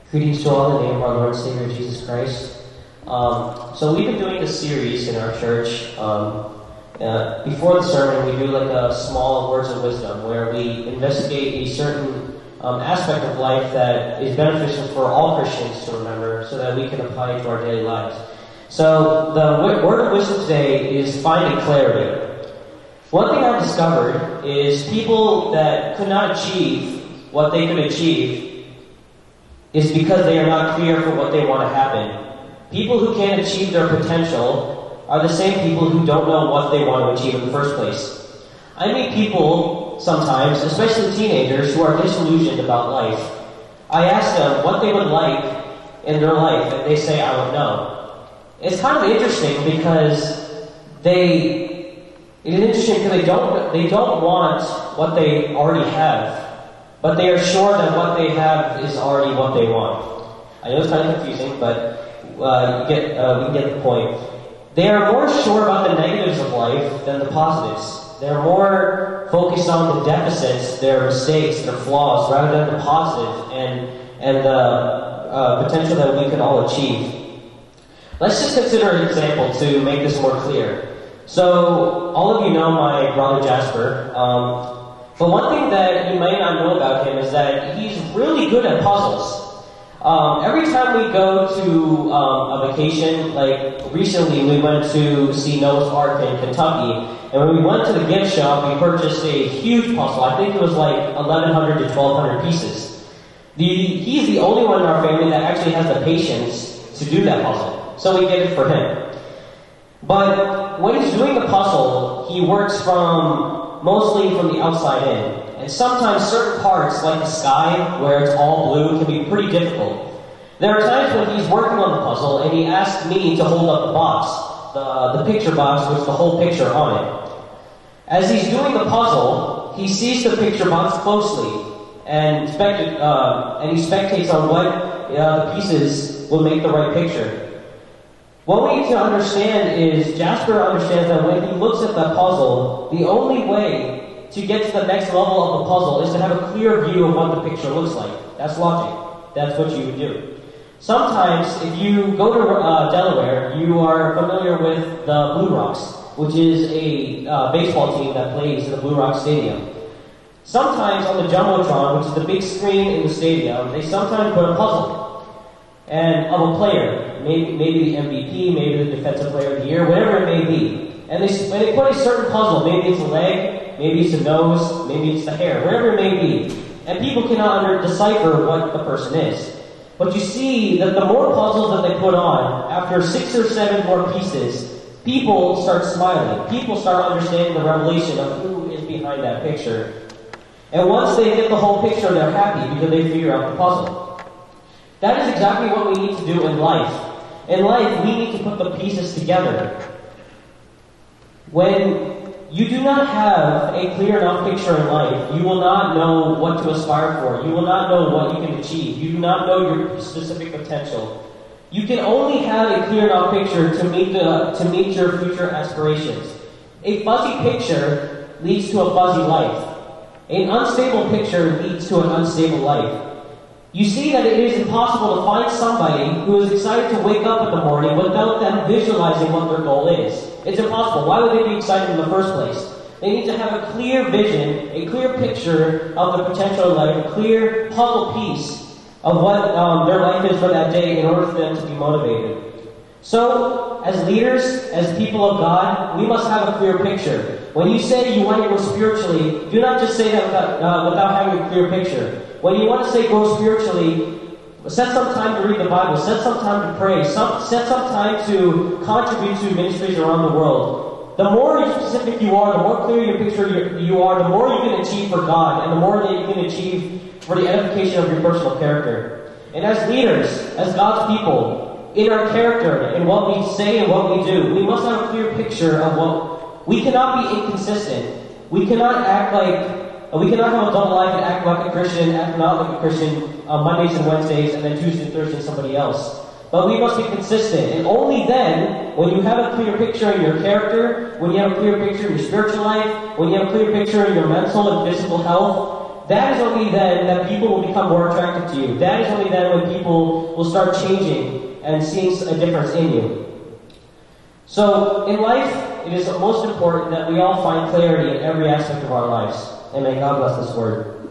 Greetings to all in the name of our Lord and Savior Jesus Christ. So we've been doing this series in our church. Before the sermon, we do like a small words of wisdom where we investigate a certain aspect of life that is beneficial for all Christians to remember so that we can apply it to our daily lives. So the word of wisdom today is finding clarity. One thing I've discovered is people that could not achieve what they could achieve is because they are not clear for what they want to happen. People who can't achieve their potential are the same people who don't know what they want to achieve in the first place. I meet people sometimes, especially teenagers, who are disillusioned about life. I ask them what they would like in their life, and they say, I don't know. It's kind of interesting because they don't want what they already have. But they are sure that what they have is already what they want. I know it's kind of confusing, but we can get the point. They are more sure about the negatives of life than the positives. They're more focused on the deficits, their mistakes, their flaws, rather than the positive and the potential that we can all achieve. Let's just consider an example to make this more clear. So, all of you know my brother Jasper. But one thing that you may not know about him is that he's really good at puzzles. Every time we go to a vacation, like recently we went to see Noah's Ark in Kentucky, and when we went to the gift shop, we purchased a huge puzzle. I think it was like 1,100 to 1,200 pieces. He's the only one in our family that actually has the patience to do that puzzle, so we get it for him. But when he's doing the puzzle, he works mostly from the outside in. And sometimes certain parts, like the sky, where it's all blue, can be pretty difficult. There are times when he's working on the puzzle and he asks me to hold up the box, the picture box with the whole picture on it. As he's doing the puzzle, he sees the picture box closely and he spectates on what the pieces will make the right picture. What we need to understand is Jasper understands that when he looks at that puzzle, the only way to get to the next level of the puzzle is to have a clear view of what the picture looks like. That's logic. That's what you would do. Sometimes, if you go to Delaware, you are familiar with the Blue Rocks, which is a baseball team that plays in the Blue Rock Stadium. Sometimes on the Jumbotron, which is the big screen in the stadium, they sometimes put a puzzle of a player, maybe the MVP, maybe the Defensive Player of the Year, whatever it may be. And they put a certain puzzle, maybe it's a leg, maybe it's a nose, maybe it's the hair, whatever it may be. And people cannot decipher what the person is. But you see that the more puzzles that they put on, after 6 or 7 more pieces, people start smiling. People start understanding the revelation of who is behind that picture. And once they get the whole picture, they're happy because they figure out the puzzle. That is exactly what we need to do in life. In life, we need to put the pieces together. When you do not have a clear enough picture in life, you will not know what to aspire for. You will not know what you can achieve. You do not know your specific potential. You can only have a clear enough picture to meet your future aspirations. A fuzzy picture leads to a fuzzy life. An unstable picture leads to an unstable life. You see that it is impossible to find somebody who is excited to wake up in the morning without them visualizing what their goal is. It's impossible. Why would they be excited in the first place? They need to have a clear vision, a clear picture of the potential of life, a clear puzzle piece of what their life is for that day in order for them to be motivated. So, as leaders, as people of God, we must have a clear picture. When you say you want to grow spiritually, do not just say that without having a clear picture. When you want to say grow spiritually, set some time to read the Bible, set some time to pray, set some time to contribute to ministries around the world. The more specific you are, the more clear your picture you are, the more you can achieve for God, and the more that you can achieve for the edification of your personal character. And as leaders, as God's people, in our character, in what we say and what we do, we must have a clear picture of what we cannot be inconsistent. We cannot have a double life and act like a Christian, act not like a Christian on Mondays and Wednesdays, and then Tuesday and Thursday somebody else. But we must be consistent. And only then, when you have a clear picture in your character, when you have a clear picture in your spiritual life, when you have a clear picture in your mental and physical health, that is only then that people will become more attracted to you. That is only then when people will start changing and seeing a difference in you. So, in life, it is most important that we all find clarity in every aspect of our lives. And may God bless this word.